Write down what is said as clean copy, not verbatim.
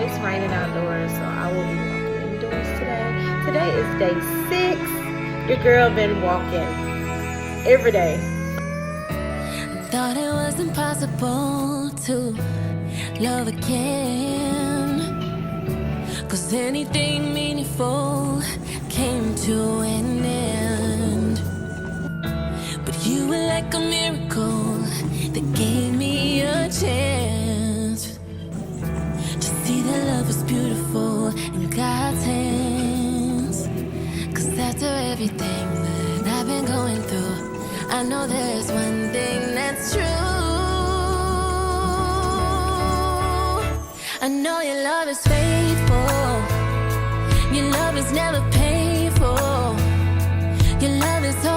it's raining outdoors, so I will be walking indoors today. Today is day 6. Your girl been walking every day. Thought it was impossible to love again, 'cause anything meaningful came to an end. But you were like a miracle that gave me a chance to see that love was beautiful in God's hands. 'Cause after everything that I've been going through, I know there's one thing that's true. I know your love is faithful. Your love is never painful. Your love is so